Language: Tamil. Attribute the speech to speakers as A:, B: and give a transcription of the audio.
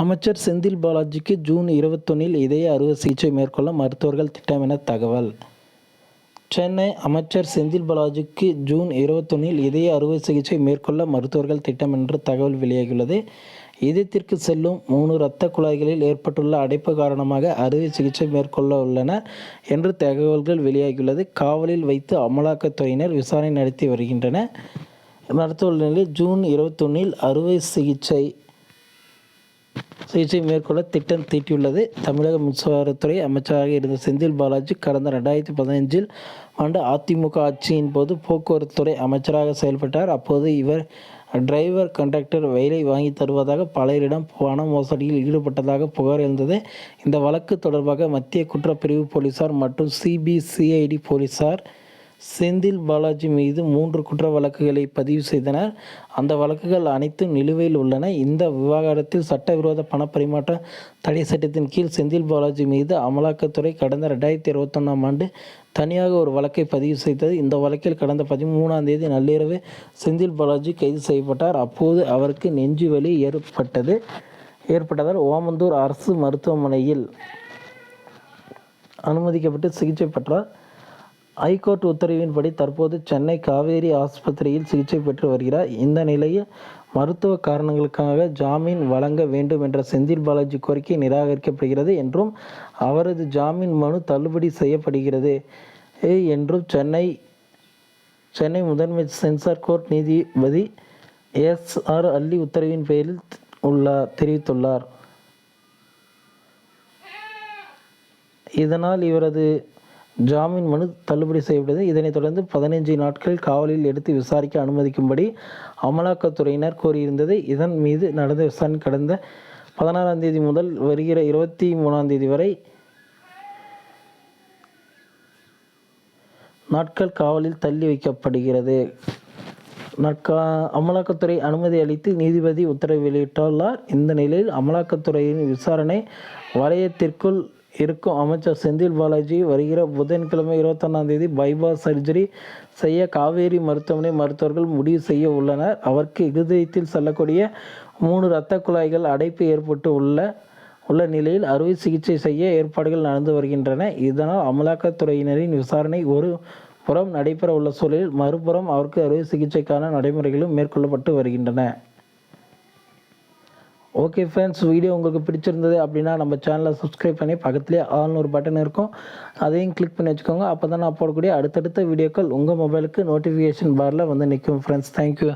A: அமைச்சர் செந்தில் பாலாஜிக்கு ஜூன் 21 இதய அறுவை சிகிச்சை மேற்கொள்ள மருத்துவர்கள் திட்டம் என தகவல். சென்னை அமைச்சர் செந்தில் பாலாஜிக்கு ஜூன் 21 இதய அறுவை சிகிச்சை மேற்கொள்ள மருத்துவர்கள் திட்டம் என்று தகவல் வெளியாகியுள்ளது. இதயத்திற்கு செல்லும் 3 இரத்த குழாய்களில் ஏற்பட்டுள்ள அடைப்பு காரணமாக அறுவை சிகிச்சை மேற்கொள்ள உள்ளனர் என்று தகவல்கள் வெளியாகியுள்ளது. காவலில் வைத்து அமலாக்கத்துறையினர் விசாரணை நடத்தி வருகின்றனர். மருத்துவர்களில் ஜூன் 21 அறுவை சிகிச்சை மேற்கொள்ள திட்டம் தீட்டியுள்ளது. தமிழக மின்சாரத்துறை அமைச்சராக இருந்த செந்தில் பாலாஜி கடந்த 2015 ஆண்டு அதிமுக ஆட்சியின் போது போக்குவரத்து துறை அமைச்சராக செயல்பட்டார். அப்போது இவர் டிரைவர் கண்டக்டர் வேலை வாங்கி தருவதாக பலரிடம் பண மோசடியில் ஈடுபட்டதாக புகார் எழுந்தது. இந்த வழக்கு தொடர்பாக மத்திய குற்றப்பிரிவு போலீசார் மற்றும் சிபிசிஐடி போலீசார் செந்தில் பாலாஜி மீது 3 குற்ற வழக்குகளை பதிவு செய்தனர். அந்த வழக்குகள் அனைத்தும் நிலுவையில் உள்ளன. இந்த விவகாரத்தில் சட்டவிரோத பணப்பரிமாற்ற தடை சட்டத்தின் கீழ் செந்தில் பாலாஜி மீது அமலாக்கத்துறை கடந்த 2021 ஆண்டு தனியாக ஒரு வழக்கை பதிவு செய்தது. இந்த வழக்கில் கடந்த 13ஆம் தேதி நள்ளிரவு செந்தில் பாலாஜி கைது செய்யப்பட்டார். அப்போது அவருக்கு நெஞ்சு வலி ஏற்பட்டதால் ஓமந்தூர் அரசு மருத்துவமனையில் அனுமதிக்கப்பட்டு சிகிச்சை பெற்றார். ஐகோர்ட் உத்தரவின்படி தற்போது சென்னை காவேரி ஆஸ்பத்திரியில் சிகிச்சை பெற்று வருகிறார். இந்த நிலையில் மருத்துவ காரணங்களுக்காக ஜாமீன் வழங்க வேண்டும் என்ற செந்தில் பாலாஜி கோரிக்கை நிராகரிக்கப்படுகிறது என்றும் அவரது ஜாமீன் மனு தள்ளுபடி செய்யப்படுகிறது என்றும் சென்னை முதன்மை சென்சார் கோர்ட் நீதிபதி எஸ்.ஆர். அல்லி உத்தரவின் பேரில் தெரிவித்துள்ளார். இதனால் இவரது ஜாமீன் மனு தள்ளுபடி செய்யப்பட்டது. இதனைத் தொடர்ந்து 15 நாட்கள் காவலில் எடுத்து விசாரிக்க அனுமதிக்கும்படி அமலாக்கத்துறையினர் கோரியிருந்தது. இதன் மீது நடந்த விசாரணை கடந்த 16ஆம் தேதி முதல் வருகிற 23ஆம் தேதி வரை நாட்கள் காவலில் தள்ளி வைக்கப்படுகிறது. அமலாக்கத்துறை அனுமதி அளித்து நீதிபதி உத்தரவு வெளியிட்டுள்ளார். இந்த நிலையில் அமலாக்கத்துறையின் விசாரணை வளையத்திற்குள் இருக்கும் அமைச்சர் செந்தில் பாலாஜி வருகிற புதன்கிழமை 21ஆம் தேதி பைபாஸ் சர்ஜரி செய்ய காவேரி மருத்துவமனை மருத்துவர்கள் முடிவு செய்ய உள்ளனர். அவருக்கு இருதயத்தில் செல்லக்கூடிய 3 இரத்த குழாய்கள் அடைப்பு ஏற்பட்டு உள்ள நிலையில் அறுவை சிகிச்சை செய்ய ஏற்பாடுகள் நடந்து வருகின்றன. இதனால் அமலாக்கத்துறையினரின் விசாரணை ஒரு புறம் நடைபெற உள்ள சூழலில் மறுபுறம் அவருக்கு அறுவை சிகிச்சைக்கான நடைமுறைகளும் மேற்கொள்ளப்பட்டு வருகின்றன. ஓகே ஃப்ரெண்ட்ஸ், வீடியோ உங்களுக்கு பிடிச்சிருந்தது அப்படின்னா நம்ம சேனலை சப்ஸ்கிரைப் பண்ணி பக்கத்துலேயே ஆல்னு ஒரு பட்டன் இருக்கும், அதையும் கிளிக் பண்ணி வச்சுக்கோங்க. அப்போ தான் நான் போடக்கூடிய அடுத்தடுத்த வீடியோக்கள் உங்கள் மொபைலுக்கு நோட்டிஃபிகேஷன் பாரில் வந்து நிற்கும் ஃப்ரெண்ட்ஸ். தேங்க்யூ.